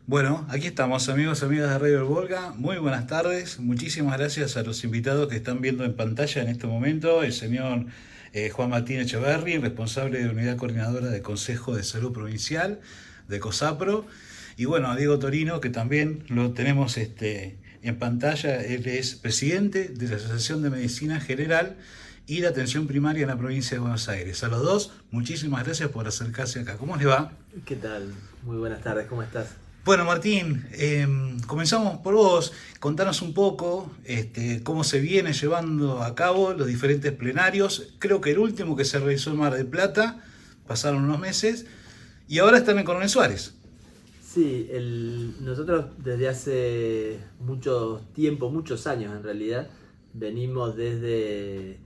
Bueno, aquí estamos, amigos y amigas de Radio El Volga. Muy buenas tardes. Muchísimas gracias a los invitados que están viendo en pantalla en este momento. El señor Juan Martín Echeverri, responsable de Unidad Coordinadora del Consejo de Salud Provincial de COSAPRO. Y bueno, a Diego Torino, que también lo tenemos en pantalla. Él es presidente de la Asociación de Medicina General y de Atención Primaria en la provincia de Buenos Aires. A los dos, muchísimas gracias por acercarse acá. ¿Cómo les va? ¿Qué tal? Muy buenas tardes, ¿cómo estás? Bueno, Martín, comenzamos por vos. Contanos un poco cómo se viene llevando a cabo los diferentes plenarios. Creo que el último que se realizó en Mar del Plata, pasaron unos meses, y ahora están en Coronel Suárez. Sí, nosotros desde hace mucho tiempo, muchos años en realidad, venimos desde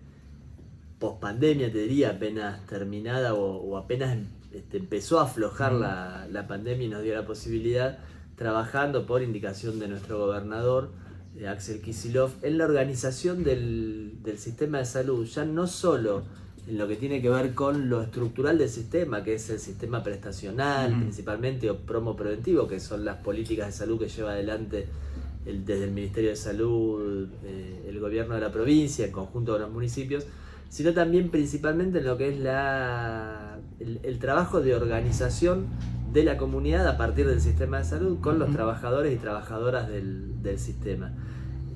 pospandemia, te diría, apenas terminada o apenas empezó a aflojar la pandemia y nos dio la posibilidad, trabajando por indicación de nuestro gobernador, Axel Kicillof, en la organización del sistema de salud, ya no solo en lo que tiene que ver con lo estructural del sistema, que es el sistema prestacional principalmente, o promo preventivo, que son las políticas de salud que lleva adelante desde el Ministerio de Salud, el gobierno de la provincia, en conjunto con los municipios, sino también principalmente en lo que es el trabajo de organización de la comunidad a partir del sistema de salud con los trabajadores y trabajadoras del sistema.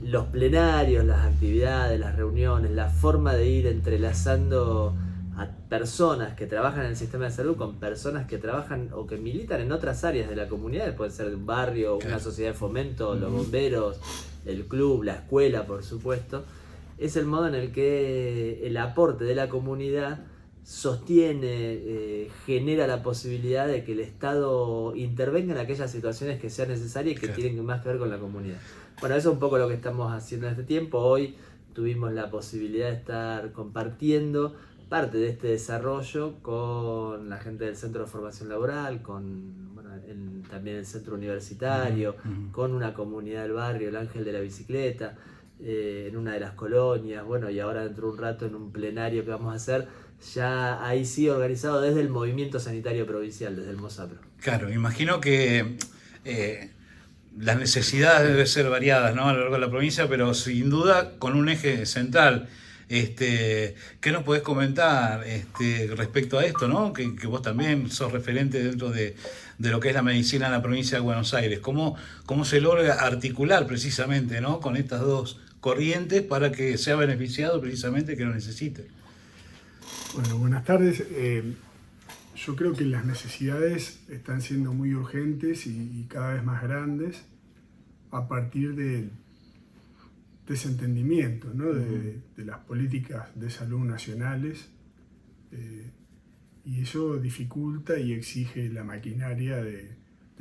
Los plenarios, las actividades, las reuniones, la forma de ir entrelazando a personas que trabajan en el sistema de salud con personas que trabajan o que militan en otras áreas de la comunidad, puede ser un barrio, una sociedad de fomento, los bomberos, el club, la escuela, por supuesto. Es el modo en el que el aporte de la comunidad sostiene, genera la posibilidad de que el Estado intervenga en aquellas situaciones que sean necesarias y que tienen más que ver con la comunidad. Bueno, eso es un poco lo que estamos haciendo en este tiempo. Hoy tuvimos la posibilidad de estar compartiendo parte de este desarrollo con la gente del Centro de Formación Laboral, con también el centro universitario, con una comunidad del barrio, el Ángel de la Bicicleta, en una de las colonias, bueno, y ahora dentro de un rato en un plenario que vamos a hacer, ya ahí sí organizado desde el Movimiento Sanitario Provincial, desde el MOSAPRO. Claro, imagino que las necesidades deben ser variadas, ¿no?, a lo largo de la provincia, pero sin duda con un eje central. ¿Qué nos podés comentar respecto a esto, ¿no? Que vos también sos referente dentro de lo que es la medicina en la provincia de Buenos Aires. ¿Cómo se logra articular precisamente, ¿no?, con estas dos corrientes para que sea beneficiado precisamente que lo necesite? Bueno, buenas tardes. Yo creo que las necesidades están siendo muy urgentes y cada vez más grandes a partir del desentendimiento, ¿no?, de las políticas de salud nacionales, y eso dificulta y exige la maquinaria de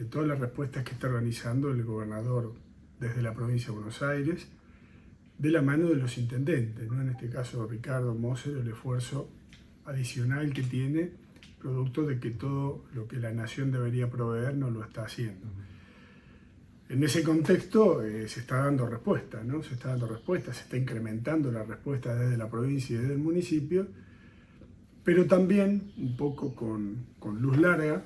todas las respuestas que está organizando el gobernador desde la provincia de Buenos Aires, de la mano de los intendentes, ¿no?, en este caso Ricardo Moser, el esfuerzo adicional que tiene, producto de que todo lo que la nación debería proveer no lo está haciendo. En ese contexto se está dando respuesta, ¿no? Se está incrementando la respuesta desde la provincia y desde el municipio, pero también, un poco con luz larga,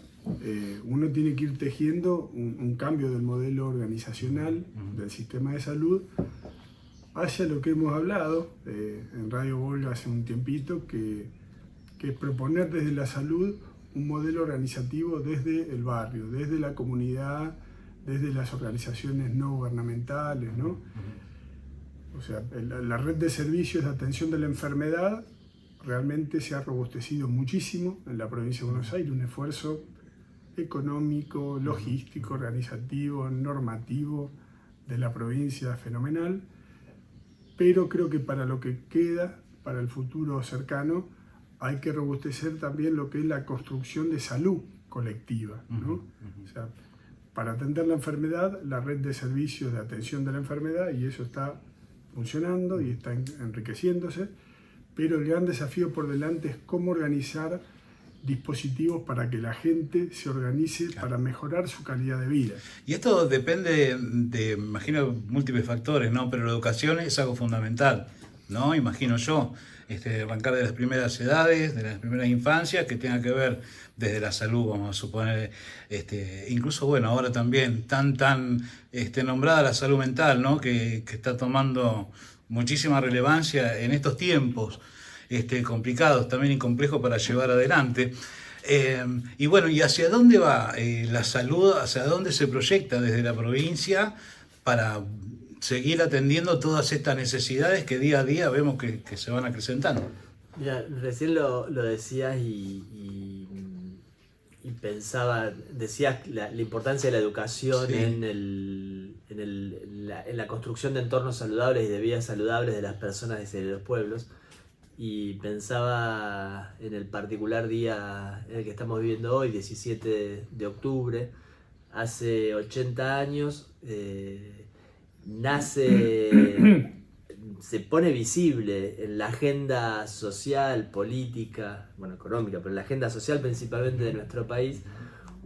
uno tiene que ir tejiendo un cambio del modelo organizacional del sistema de salud hacia lo que hemos hablado en Radio Volga hace un tiempito, que es proponer desde la salud un modelo organizativo desde el barrio, desde la comunidad, desde las organizaciones no gubernamentales, ¿no? O sea, la red de servicios de atención de la enfermedad realmente se ha robustecido muchísimo en la provincia de Buenos Aires, un esfuerzo económico, logístico, organizativo, normativo de la provincia fenomenal, pero creo que para lo que queda, para el futuro cercano, hay que robustecer también lo que es la construcción de salud colectiva, ¿no? O sea, para atender la enfermedad, la red de servicios de atención de la enfermedad, y eso está funcionando y está enriqueciéndose, pero el gran desafío por delante es cómo organizar dispositivos para que la gente se organice para mejorar su calidad de vida. Y esto depende de, imagino, múltiples factores, ¿no? Pero la educación es algo fundamental. ¿no? Imagino yo, arrancar de las primeras edades, de las primeras infancias, que tenga que ver desde la salud, vamos a suponer, incluso, bueno, ahora también tan nombrada la salud mental, ¿no? Que está tomando muchísima relevancia en estos tiempos complicados también y complejos para llevar adelante. Y bueno, ¿y hacia dónde va la salud? ¿Hacia dónde se proyecta desde la provincia para seguir atendiendo todas estas necesidades que día a día vemos que se van acrecentando? Mira, recién lo decías y pensaba, decías la importancia de la educación, sí, en la construcción de entornos saludables y de vidas saludables de las personas y de los pueblos. Y pensaba en el particular día en el que estamos viviendo hoy, 17 de octubre, hace 80 años, se pone visible en la agenda social, política, bueno, económica, pero en la agenda social principalmente de nuestro país,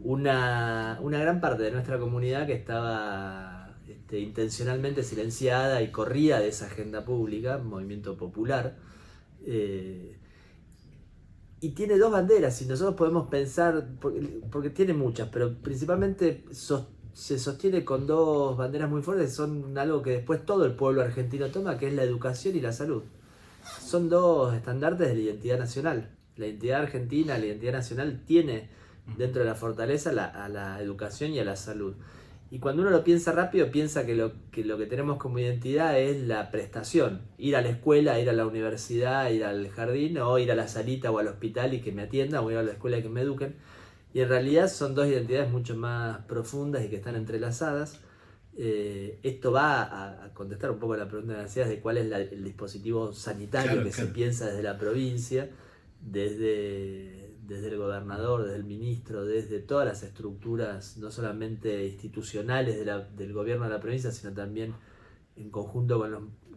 una gran parte de nuestra comunidad que estaba intencionalmente silenciada y corrida de esa agenda pública, movimiento popular. Y tiene dos banderas, y nosotros podemos pensar, porque tiene muchas, pero principalmente se sostiene con dos banderas muy fuertes, son algo que después todo el pueblo argentino toma, que es la educación y la salud. Son dos estandartes de la identidad nacional. La identidad argentina, la identidad nacional tiene dentro de la fortaleza a la educación y a la salud. Y cuando uno lo piensa rápido, piensa que lo que tenemos como identidad es la prestación. Ir a la escuela, ir a la universidad, ir al jardín, o ir a la salita o al hospital y que me atiendan, o ir a la escuela y que me eduquen. Y en realidad son dos identidades mucho más profundas y que están entrelazadas. Esto va a contestar un poco a la pregunta que hacías de cuál es el dispositivo sanitario que se piensa desde la provincia, desde el gobernador, desde el ministro, desde todas las estructuras, no solamente institucionales del gobierno de la provincia, sino también en conjunto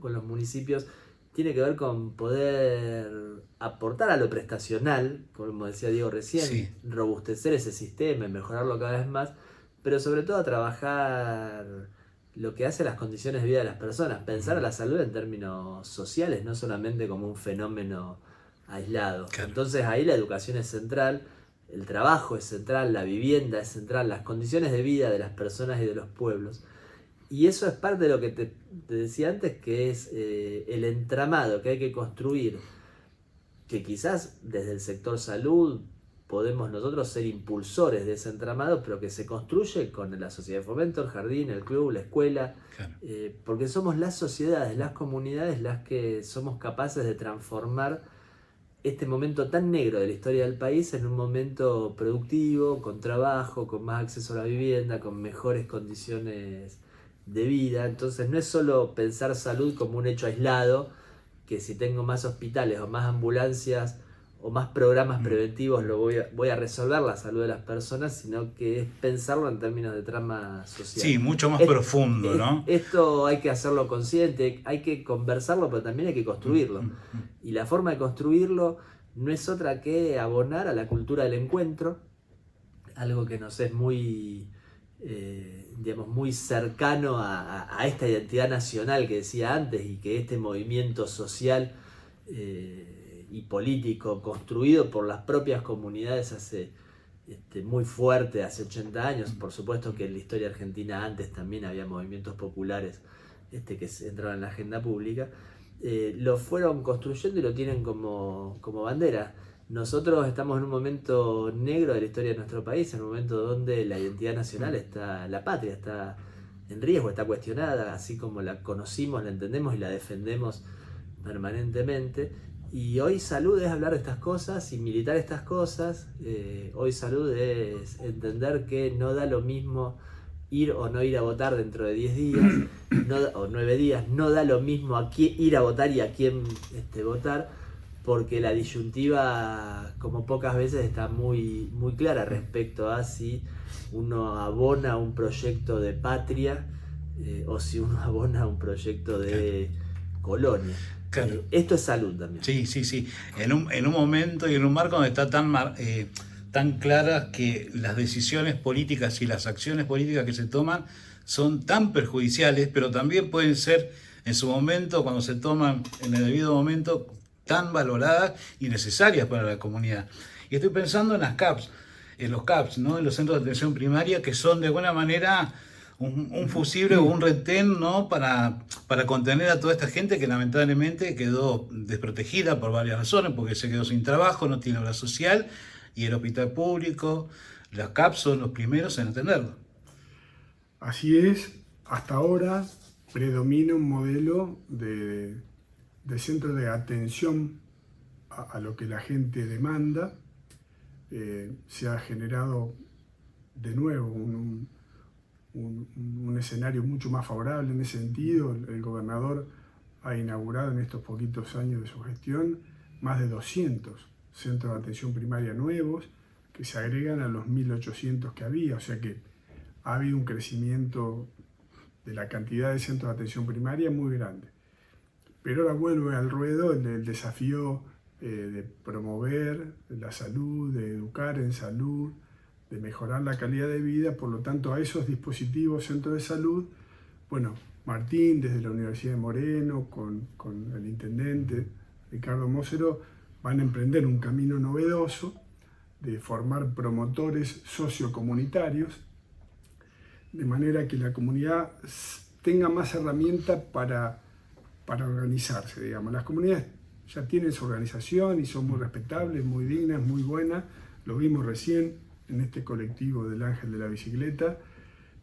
con los municipios, tiene que ver con poder aportar a lo prestacional, como decía Diego recién, sí, robustecer ese sistema y mejorarlo cada vez más, pero sobre todo a trabajar lo que hace las condiciones de vida de las personas, pensar a la salud en términos sociales, no solamente como un fenómeno aislado. Claro. Entonces ahí la educación es central, el trabajo es central, la vivienda es central, las condiciones de vida de las personas y de los pueblos. Y eso es parte de lo que te decía antes, que es el entramado que hay que construir, que quizás desde el sector salud podemos nosotros ser impulsores de ese entramado, pero que se construye con la sociedad de fomento, el jardín, el club, la escuela, claro, porque somos las sociedades, las comunidades las que somos capaces de transformar este momento tan negro de la historia del país en un momento productivo, con trabajo, con más acceso a la vivienda, con mejores condiciones de vida. Entonces no es solo pensar salud como un hecho aislado, que si tengo más hospitales o más ambulancias o más programas preventivos voy a resolver la salud de las personas, sino que es pensarlo en términos de trama social. Sí, mucho más profundo, ¿no? Esto hay que hacerlo consciente, hay que conversarlo, pero también hay que construirlo. Y la forma de construirlo no es otra que abonar a la cultura del encuentro, algo que nos es muy, muy cercano a esta identidad nacional que decía antes, y que este movimiento social y político construido por las propias comunidades hace muy fuerte, hace 80 años. Por supuesto que en la historia argentina antes también había movimientos populares que entraban en la agenda pública, lo fueron construyendo y lo tienen como bandera. Nosotros estamos en un momento negro de la historia de nuestro país, en un momento donde la identidad nacional está, la patria está en riesgo, está cuestionada, así como la conocimos, la entendemos y la defendemos permanentemente. Y hoy salud es hablar de estas cosas y militar estas cosas. Hoy salud es entender que no da lo mismo ir o no ir a votar dentro de 10 días o 9 días. No da lo mismo a quién ir a votar y a quién votar, porque la disyuntiva, como pocas veces, está muy, muy clara respecto a si uno abona un proyecto de patria o si uno abona un proyecto de colonia. Claro. Esto es salud también. Sí. En un momento y en un marco donde está tan claras que las decisiones políticas y las acciones políticas que se toman son tan perjudiciales, pero también pueden ser en su momento, cuando se toman en el debido momento, tan valoradas y necesarias para la comunidad. Y estoy pensando en las CAPS, en los CAPS, ¿no? En los centros de atención primaria, que son de alguna manera un fusible o un retén, ¿no? para contener a toda esta gente que lamentablemente quedó desprotegida por varias razones, porque se quedó sin trabajo, no tiene obra social, y el hospital público, las CAPS son los primeros en atenderlo. Así es, hasta ahora predomina un modelo de centro de atención a lo que la gente demanda. Se ha generado de nuevo un escenario mucho más favorable en ese sentido. El gobernador ha inaugurado en estos poquitos años de su gestión más de 200 centros de atención primaria nuevos que se agregan a los 1.800 que había, o sea que ha habido un crecimiento de la cantidad de centros de atención primaria muy grande. Pero ahora vuelve al ruedo el desafío de promover la salud, de educar en salud, de mejorar la calidad de vida. Por lo tanto, a esos dispositivos, centros de salud, bueno, Martín desde la Universidad de Moreno, con el intendente Ricardo Mosero, van a emprender un camino novedoso de formar promotores sociocomunitarios, de manera que la comunidad tenga más herramientas para organizarse, digamos. Las comunidades ya tienen su organización y son muy respetables, muy dignas, muy buenas. Lo vimos recién en este colectivo del Ángel de la Bicicleta.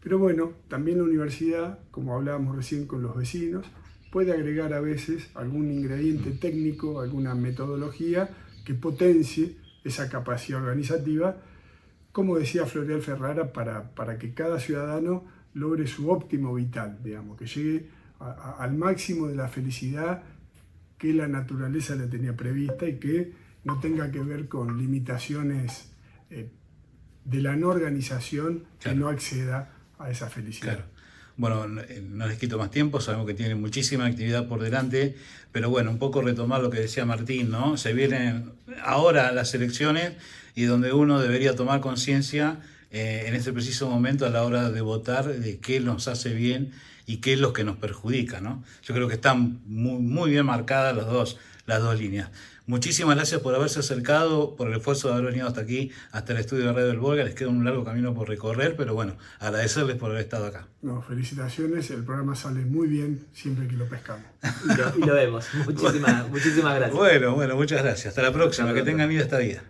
Pero bueno, también la universidad, como hablábamos recién con los vecinos, puede agregar a veces algún ingrediente técnico, alguna metodología que potencie esa capacidad organizativa, como decía Floreal Ferrara, para que cada ciudadano logre su óptimo vital, digamos, que llegue al máximo de la felicidad que la naturaleza le tenía prevista y que no tenga que ver con limitaciones de la no organización que no acceda a esa felicidad. Claro. Bueno, no les quito más tiempo, sabemos que tienen muchísima actividad por delante, pero bueno, un poco retomar lo que decía Martín, ¿no? Se vienen ahora las elecciones y donde uno debería tomar conciencia en ese preciso momento a la hora de votar de qué nos hace bien y qué es lo que nos perjudica, ¿no? Yo creo que están muy bien marcadas las dos líneas. Muchísimas gracias por haberse acercado, por el esfuerzo de haber venido hasta aquí, hasta el estudio de Radio del Volga. Les queda un largo camino por recorrer, pero bueno, agradecerles por haber estado acá. No, felicitaciones, el programa sale muy bien siempre que lo pescamos. Y lo vemos. Muchísimas gracias. Bueno, muchas gracias. Hasta la próxima, que tengan vida esta vida.